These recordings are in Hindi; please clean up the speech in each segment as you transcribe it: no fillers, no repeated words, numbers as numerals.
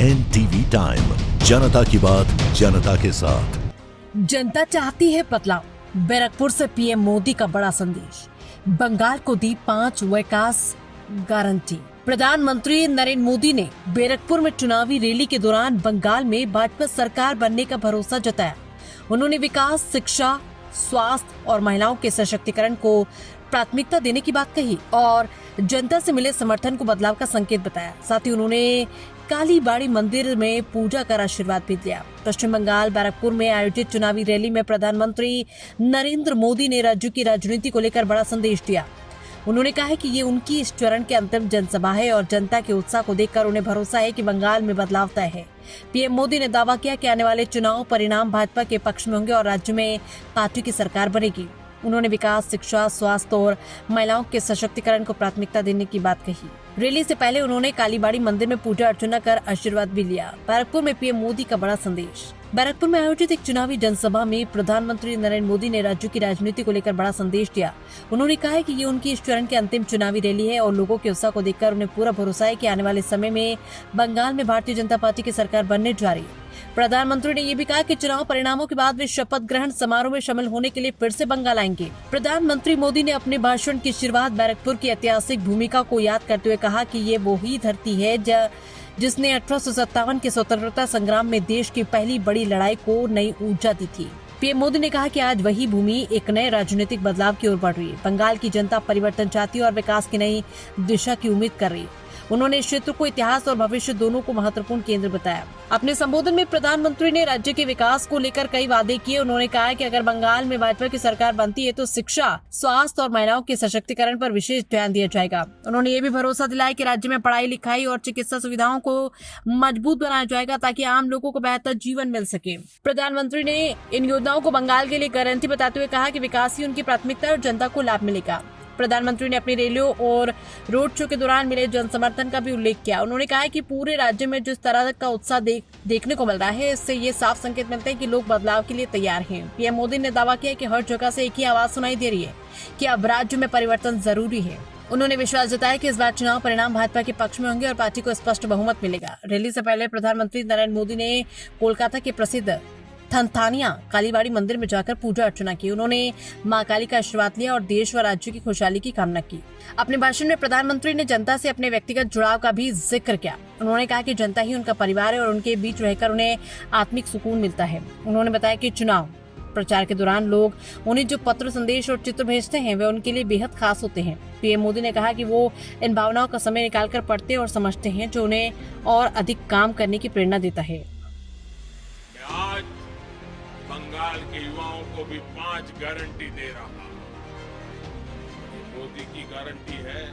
NTV टाइम, जनता की बात जनता के साथ। जनता चाहती है बदलाव। बैरकपुर से पीएम मोदी का बड़ा संदेश। बंगाल को दी 5 विकास गारंटी। प्रधानमंत्री नरेंद्र मोदी ने बैरकपुर में चुनावी रैली के दौरान बंगाल में भाजपा सरकार बनने का भरोसा जताया। उन्होंने विकास, शिक्षा, स्वास्थ्य और महिलाओं के सशक्तिकरण को प्राथमिकता देने की बात कही और जनता से मिले समर्थन को बदलाव का संकेत बताया। साथ ही उन्होंने कालीबाड़ी मंदिर में पूजा कर आशीर्वाद भी दिया। पश्चिम बंगाल बैरकपुर में आयोजित चुनावी रैली में प्रधानमंत्री नरेंद्र मोदी ने राज्य की राजनीति को लेकर बड़ा संदेश दिया। उन्होंने कहा है कि ये उनकी इस चरण की अंतिम जनसभा है और जनता के उत्साह को देखकर उन्हें भरोसा है कि बंगाल में बदलाव तय है। पीएम मोदी ने दावा किया कि आने वाले चुनाव परिणाम भाजपा के पक्ष में होंगे और राज्य में पार्टी की सरकार बनेगी। उन्होंने विकास, शिक्षा, स्वास्थ्य और महिलाओं के सशक्तिकरण को प्राथमिकता देने की बात कही। रैली से पहले उन्होंने कालीबाड़ी मंदिर में पूजा अर्चना कर आशीर्वाद भी लिया। बैरकपुर में पीएम मोदी का बड़ा संदेश। बैरकपुर में आयोजित एक चुनावी जनसभा में प्रधानमंत्री नरेंद्र मोदी ने राज्य की राजनीति को लेकर बड़ा संदेश दिया। उन्होंने कहा है कि ये उनकी इस चरण की अंतिम चुनावी रैली है और लोगों के उत्साह को देखकर उन्हें पूरा भरोसा है कि आने वाले समय में बंगाल में भारतीय जनता पार्टी की सरकार बनने जा रही है। प्रधानमंत्री ने ये भी कहा कि चुनाव परिणामों के बाद वे शपथ ग्रहण समारोह में शामिल होने के लिए फिर से बंगाल आएंगे। प्रधानमंत्री मोदी ने अपने भाषण की शुरुआत बैरकपुर की ऐतिहासिक भूमिका को याद करते हुए कहा कि ये वो ही धरती है जिसने 1857 के स्वतंत्रता संग्राम में देश की पहली बड़ी लड़ाई को नई ऊर्जा दी थी। पीएम मोदी ने कहा कि आज वही भूमि एक नए राजनीतिक बदलाव की ओर बढ़ रही है। बंगाल की जनता परिवर्तन चाहती है और विकास की नई दिशा की उम्मीद कर रही है। उन्होंने इस क्षेत्र को इतिहास और भविष्य दोनों को महत्वपूर्ण केंद्र बताया। अपने संबोधन में प्रधानमंत्री ने राज्य के विकास को लेकर कई वादे किए। उन्होंने कहा कि अगर बंगाल में भाजपा की सरकार बनती है तो शिक्षा, स्वास्थ्य और महिलाओं के सशक्तिकरण पर विशेष ध्यान दिया जाएगा। उन्होंने ये भी भरोसा दिलाया कि राज्य में पढ़ाई लिखाई और चिकित्सा सुविधाओं को मजबूत बनाया जाएगा ताकि आम लोगों को बेहतर जीवन मिल सके। प्रधानमंत्री ने इन योजनाओं को बंगाल के लिए गारंटी बताते हुए कहा कि विकास ही उनकी प्राथमिकता है और जनता को लाभ मिलेगा। प्रधानमंत्री ने अपनी रैलियों और रोड शो के दौरान मिले जन समर्थन का भी उल्लेख किया। उन्होंने कहा कि पूरे राज्य में जिस तरह का उत्साह देखने को मिल रहा है, इससे ये साफ संकेत मिलते हैं कि लोग बदलाव के लिए तैयार हैं। पीएम मोदी ने दावा किया कि हर जगह से एक ही आवाज सुनाई दे रही है कि अब राज्य में परिवर्तन जरूरी है। उन्होंने विश्वास जताया कि इस बार चुनाव परिणाम भाजपा के पक्ष में होंगे और पार्टी को स्पष्ट बहुमत मिलेगा। रैली से पहले प्रधानमंत्री नरेंद्र मोदी ने कोलकाता के प्रसिद्ध थनथानिया कालीबाड़ी मंदिर में जाकर पूजा अर्चना की। उन्होंने मां काली का आशीर्वाद लिया और देश व राज्य की खुशहाली की कामना की। अपने भाषण में प्रधानमंत्री ने जनता से अपने व्यक्तिगत जुड़ाव का भी जिक्र किया। उन्होंने कहा कि जनता ही उनका परिवार है और उनके बीच रहकर उन्हें आत्मिक सुकून मिलता है। उन्होंने बताया कि चुनाव प्रचार के दौरान लोग उन्हें जो पत्र, संदेश और चित्र भेजते हैं वे उनके लिए बेहद खास होते हैं। पीएम मोदी ने कहा कि वो इन भावनाओं का समय निकालकर पढ़ते और समझते हैं जो उन्हें और अधिक काम करने की प्रेरणा देता है। बंगाल के युवाओं को भी 5 गारंटी दे रहा हूं। मोदी की गारंटी है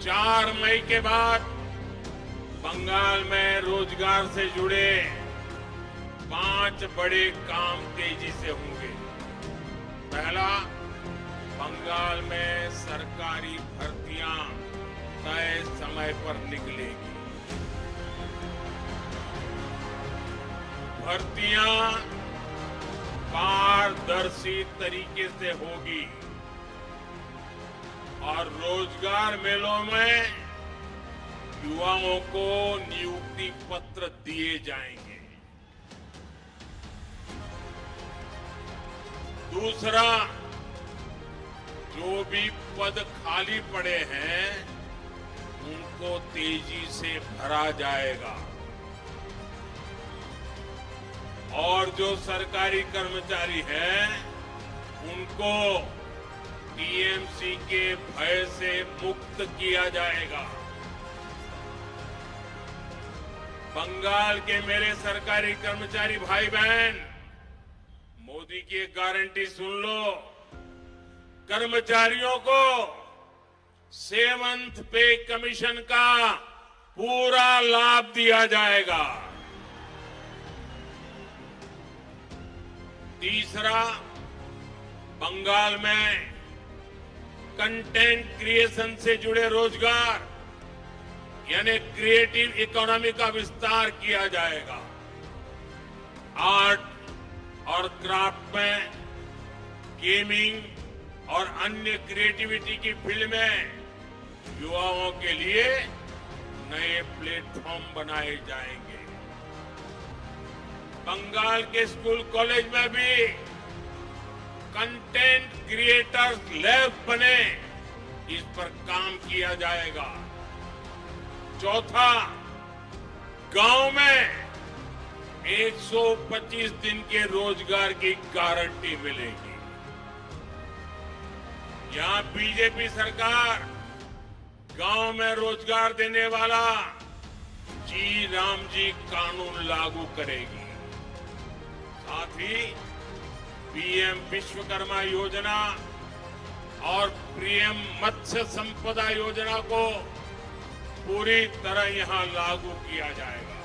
4 मई के बाद बंगाल में रोजगार से जुड़े 5 बड़े काम तेजी से होंगे। पहला, बंगाल में सरकारी भर्तियां तय समय पर निकलेगी। भर्तियां पारदर्शी तरीके से होगी और रोजगार मेलों में युवाओं को नियुक्ति पत्र दिए जाएंगे। दूसरा, जो भी पद खाली पड़े हैं उनको तेजी से भरा जाएगा और जो सरकारी कर्मचारी हैं उनको टीएमसी के भय से मुक्त किया जाएगा। बंगाल के मेरे सरकारी कर्मचारी भाई बहन, मोदी की एक गारंटी सुन लो। कर्मचारियों को 7th पे कमीशन का पूरा लाभ दिया जाएगा। तीसरा, बंगाल में कंटेंट क्रिएशन से जुड़े रोजगार यानी क्रिएटिव इकोनॉमी का विस्तार किया जाएगा। आर्ट और क्राफ्ट में, गेमिंग और अन्य क्रिएटिविटी की फील्ड में युवाओं के लिए नए प्लेटफॉर्म बनाए जाएंगे। बंगाल के स्कूल कॉलेज में भी कंटेंट क्रिएटर्स लैब बने, इस पर काम किया जाएगा। चौथा, गांव में 125 दिन के रोजगार की गारंटी मिलेगी। यहां बीजेपी सरकार गांव में रोजगार देने वाला जी राम जी कानून लागू करेगी। साथ ही पीएम विश्वकर्मा योजना और पीएम मत्स्य संपदा योजना को पूरी तरह यहां लागू किया जाएगा,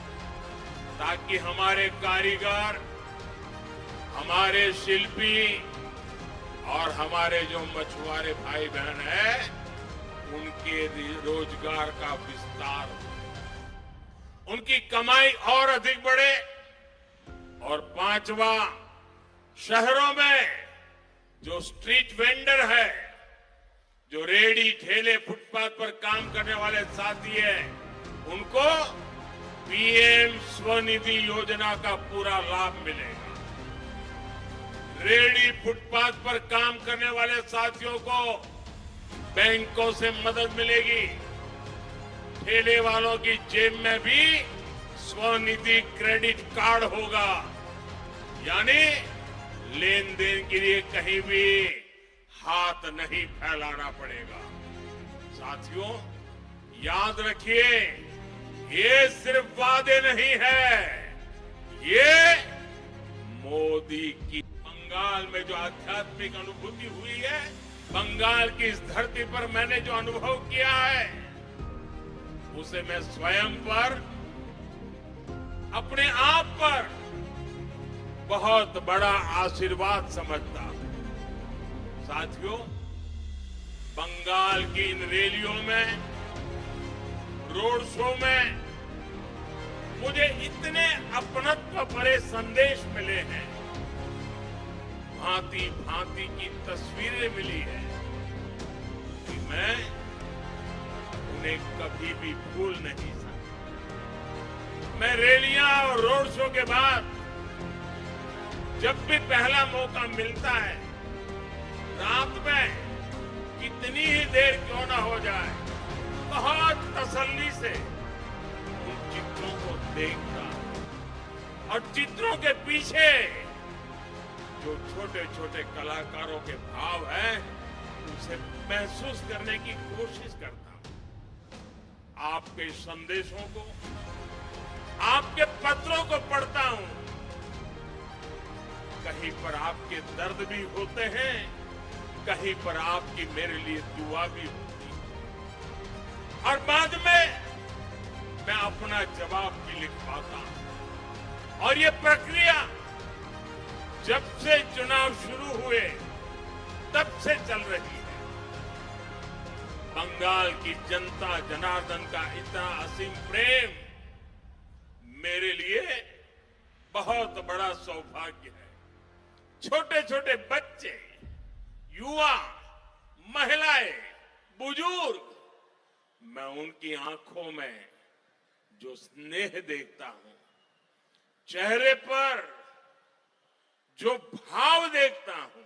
ताकि हमारे कारीगर, हमारे शिल्पी और हमारे जो मछुआरे भाई बहन हैं, उनके रोजगार का विस्तार हो, उनकी कमाई और अधिक बढ़े। और पांचवा, शहरों में जो स्ट्रीट वेंडर है, जो रेडी ठेले फुटपाथ पर काम करने वाले साथी हैं, उनको पीएम स्वनिधि योजना का पूरा लाभ मिलेगा। रेडी फुटपाथ पर काम करने वाले साथियों को बैंकों से मदद मिलेगी। ठेले वालों की जेब में भी स्वनिधि क्रेडिट कार्ड होगा, यानी लेन देन के लिए कहीं भी हाथ नहीं फैलाना पड़ेगा। साथियों, याद रखिए, ये सिर्फ वादे नहीं है, ये मोदी की बंगाल में जो आध्यात्मिक अनुभूति हुई है, बंगाल की इस धरती पर मैंने जो अनुभव किया है, उसे मैं स्वयं पर, अपने आप पर बहुत बड़ा आशीर्वाद समझता हूं। साथियों, बंगाल की इन रैलियों में, रोड शो में मुझे इतने अपनत्व भरे संदेश मिले हैं, भांति भांति की तस्वीरें मिली है कि मैं उन्हें कभी भी भूल नहीं सकता। मैं रैलियां और रोड शो के बाद जब भी पहला मौका मिलता है, रात में कितनी ही देर क्यों ना हो जाए, बहुत तसल्ली से उन चित्रों को देखता और चित्रों के पीछे जो छोटे छोटे कलाकारों के भाव हैं, उसे महसूस करने की कोशिश करता हूं। आपके संदेशों को, आपके पत्रों को पढ़ता हूं। कहीं पर आपके दर्द भी होते हैं, कहीं पर आपकी मेरे लिए दुआ भी होती है, और बाद में मैं अपना जवाब भी लिख पाता हूं। और ये प्रक्रिया जब से चुनाव शुरू हुए तब से चल रही है। बंगाल की जनता जनार्दन का इतना असीम प्रेम मेरे लिए बहुत बड़ा सौभाग्य है। छोटे छोटे बच्चे, युवा, महिलाएं, बुजुर्ग, मैं उनकी आंखों में जो स्नेह देखता हूं, चेहरे पर जो भाव देखता हूं,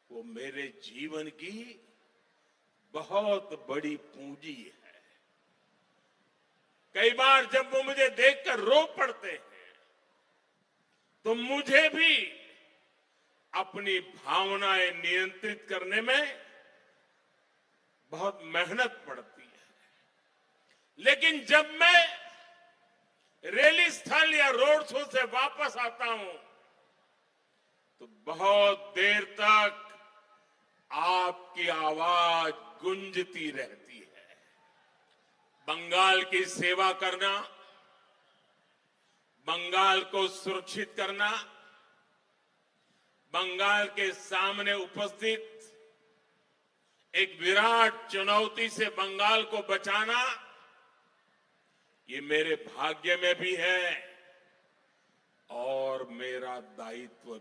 वो मेरे जीवन की बहुत बड़ी पूंजी है। कई बार जब वो मुझे देखकर रो पड़ते हैं, तो मुझे भी अपनी भावनाएं नियंत्रित करने में बहुत मेहनत पड़ती है। लेकिन जब मैं रैली स्थल या रोड शो से वापस आता हूं, तो बहुत देर तक आपकी आवाज गूंजती रहती है। बंगाल की सेवा करना, बंगाल को सुरक्षित करना, बंगाल के सामने उपस्थित एक विराट चुनौती से बंगाल को बचाना, ये मेरे भाग्य में भी है और मेरा दायित्व भी।